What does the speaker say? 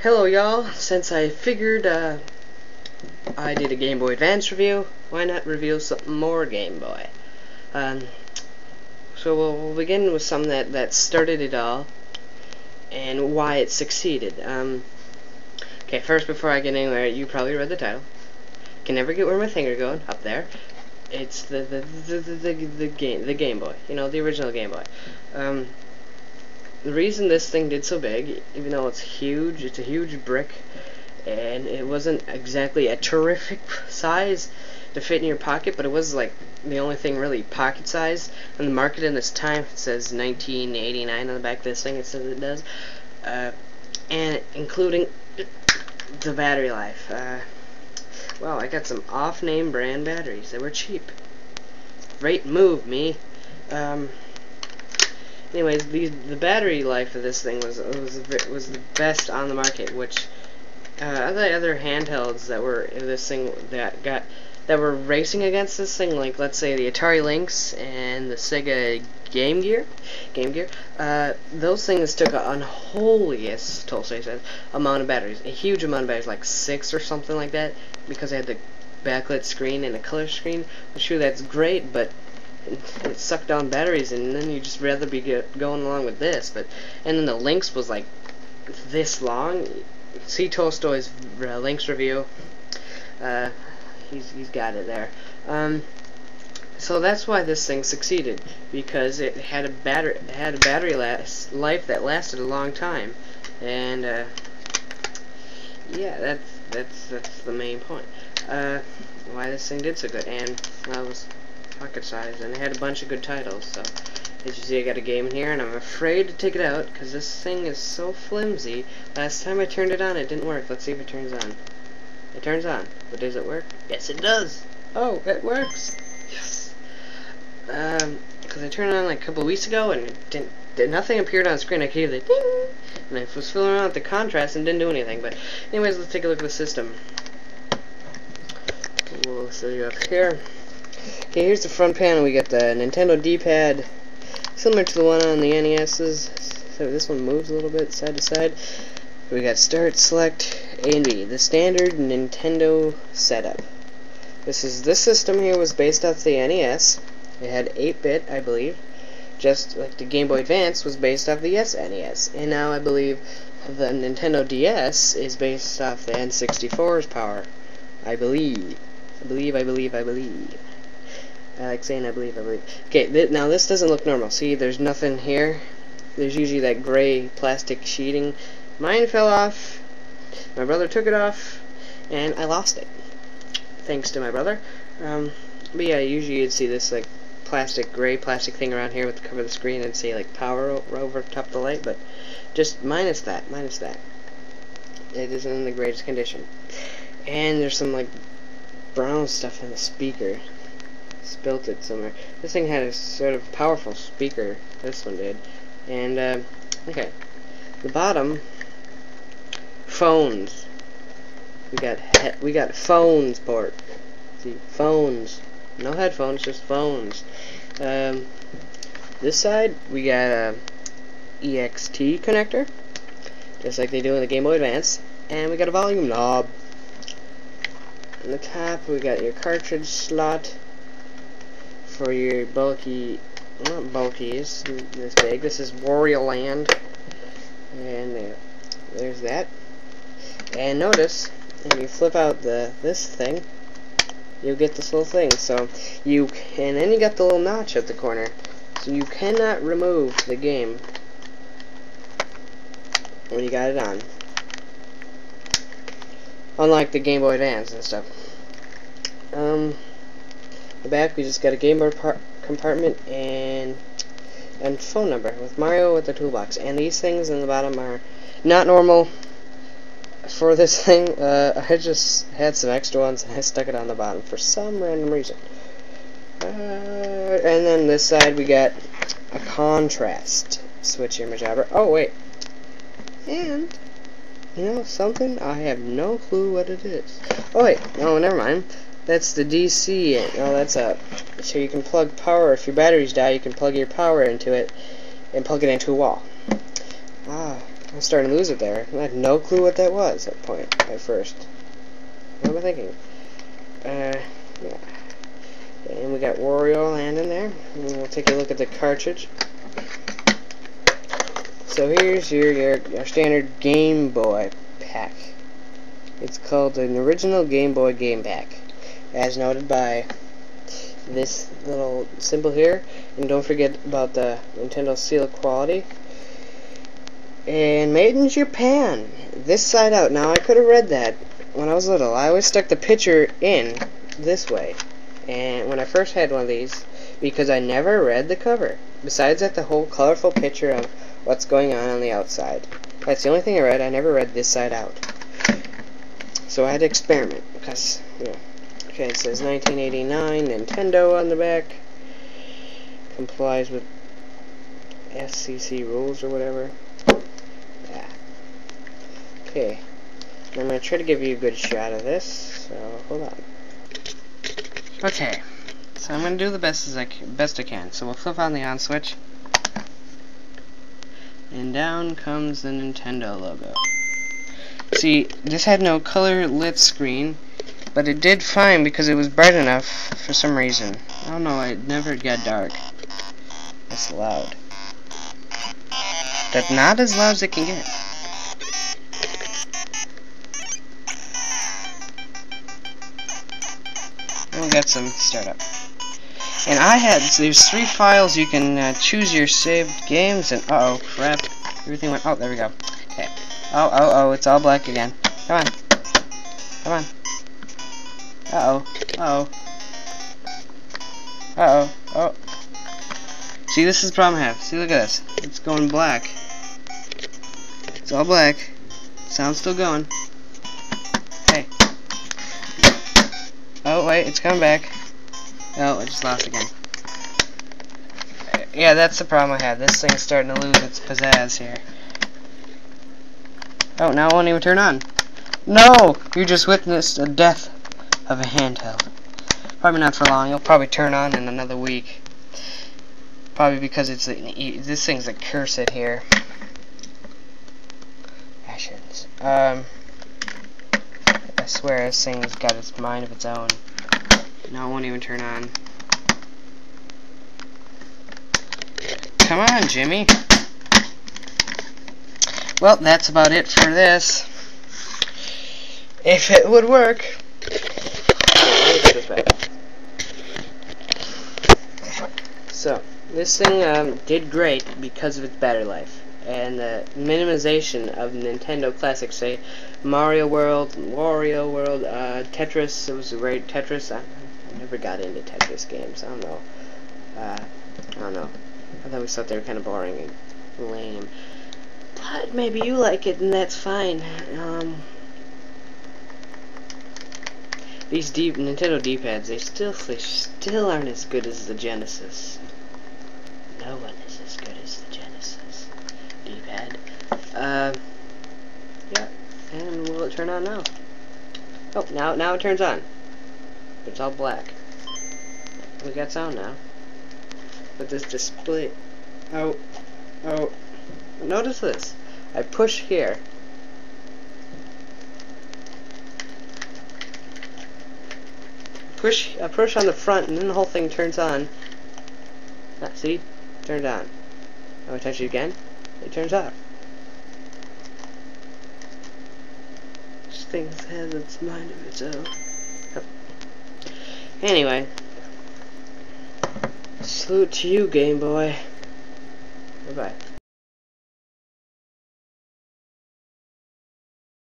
Hello y'all, since I figured I did a Game Boy Advance review, why not review something more Game Boy? So we'll begin with something that started it all, and why it succeeded. Okay, first before I get anywhere, you probably read the title. Can never get where my finger going, up there. It's the Game Boy, you know, the original Game Boy. The reason this thing did so big, even though it's huge, it's a huge brick, and it wasn't exactly a terrific size to fit in your pocket, but it was like the only thing really pocket size on the market in this time. It says 1989 on the back of this thing, it says it does, and including the battery life. Wow, I got some off-name brand batteries. They were cheap. Great move, me. Anyways, the battery life of this thing was the best on the market, which other handhelds that were this thing that were racing against this thing, like let's say the Atari Lynx and the Sega Game Gear, those things took an unholy, as Tolstoy said, amount of batteries, a huge amount of batteries, like 6 or something like that, because they had the backlit screen and a color screen. I'm sure that's great, but it sucked down batteries, and then you just rather be going along with this. And then the Lynx was like this long. See Tolstoy's Lynx review. He's got it there. So that's why this thing succeeded, because it had a battery life that lasted a long time, and yeah, that's the main point. Why this thing did so good, and that was pocket size, and it had a bunch of good titles. So as you see, I got a game in here, and I'm afraid to take it out because this thing is so flimsy. Last time I turned it on, it didn't work. Let's see if it turns on. It turns on, but does it work? Yes, it does. Oh, it works. Yes. Because I turned it on like a couple of weeks ago, and it nothing appeared on the screen. I could hear the ding, and I was filling around with the contrast and didn't do anything. But anyways, let's take a look at the system. We'll show you up here. Okay, here's the front panel. We got the Nintendo D-pad, similar to the one on the NES's. So this one moves a little bit side to side. We got Start, Select, A and B, the standard Nintendo setup. This system here was based off the NES. It had 8-bit, I believe, just like the Game Boy Advance was based off the SNES. And now I believe the Nintendo DS is based off the N64's power. I believe. I like saying I believe. Okay, now this doesn't look normal. See, there's nothing here. There's usually that gray plastic sheeting. Mine fell off. My brother took it off, and I lost it. Thanks to my brother. But yeah, usually you'd see this like gray plastic thing around here with the cover of the screen and say like power over top of the light, but just minus that. It isn't in the greatest condition. And there's some like brown stuff in the speaker. Spilt it somewhere. This thing had a sort of powerful speaker. This one did. And okay, the bottom, phones. We got phones port. See, phones. No headphones, just phones. This side we got a EXT connector, just like they do in the Game Boy Advance, and we got a volume knob. On the top we got your cartridge slot for your bulky, not bulky, it's this big. This is Wario Land, and there's that. And notice, if you flip out this thing, you'll get this little thing. So and then you got the little notch at the corner, so you cannot remove the game when you got it on. Unlike the Game Boy Advance and stuff. The back we just got a Game Boy compartment and phone number with Mario with the toolbox. And these things in the bottom are not normal for this thing. I just had some extra ones and I stuck it on the bottom for some random reason. And then this side we got a contrast switch image jabber. Oh wait, and you know something? I have no clue what it is. Oh wait, no, never mind. That's the DC. Oh, that's up. So you can plug power. If your batteries die, you can plug your power into it and plug it into a wall. Ah, I was starting to lose it there. I had no clue what that was at first. What am I thinking? Yeah. And we got Wario Land in there. And we'll take a look at the cartridge. So here's your standard Game Boy pack. It's called an original Game Boy game pack, as noted by this little symbol here. And don't forget about the Nintendo seal of quality. And made in Japan. This side out. Now I could have read that when I was little. I always stuck the picture in this way. And when I first had one of these, because I never read the cover. Besides that, the whole colorful picture of what's going on the outside. That's the only thing I read. I never read this side out. So I had to experiment because, you know. Okay, it says 1989 Nintendo on the back. Complies with FCC rules or whatever. Yeah. Okay. I'm going to try to give you a good shot of this. So hold on. Okay. So I'm going to do the best I can. So we'll flip on the on switch. And down comes the Nintendo logo. See, this had no color lit screen, but it did fine because it was bright enough for some reason. I don't know, it never got dark. That's loud. That's not as loud as it can get. We'll get some startup. And there's 3 files you can choose your saved games, and uh-oh, crap. Everything went, oh, there we go. Okay. Oh, it's all black again. Come on. Come on. Uh-oh. Oh. See, this is the problem I have. See, look at this. It's going black. It's all black. Sound's still going. Hey. Oh, wait, it's coming back. Oh, I just lost again. Yeah, that's the problem I had. This thing's starting to lose its pizzazz here. Oh, now it won't even turn on. No! You just witnessed a death of a handheld. Probably not for long. It'll probably turn on in another week. Probably because this thing's a cursed here. Ashes. I swear this thing's got its mind of its own. Now it won't even turn on. Come on, Jimmy. Well, that's about it for this. If it would work. So, this thing did great because of its battery life. And the minimization of Nintendo classics, say Mario World, Wario World, Tetris. It was a great Tetris. I never got into Tetris games. I don't know. I thought we thought they were kind of boring and lame. But maybe you like it, and that's fine. These Nintendo D-pads, they still aren't as good as the Genesis. No one is as good as the Genesis D-pad. Yeah. And will it turn on now? Oh, now it turns on. It's all black. We got sound now. But this display. Oh. Notice this. I push here. I push on the front, and then the whole thing turns on. See? Turned on. Now I touch it again. It turns off. This thing has its mind of its own. Oh. Anyway. Salute to you, Game Boy. Bye-bye.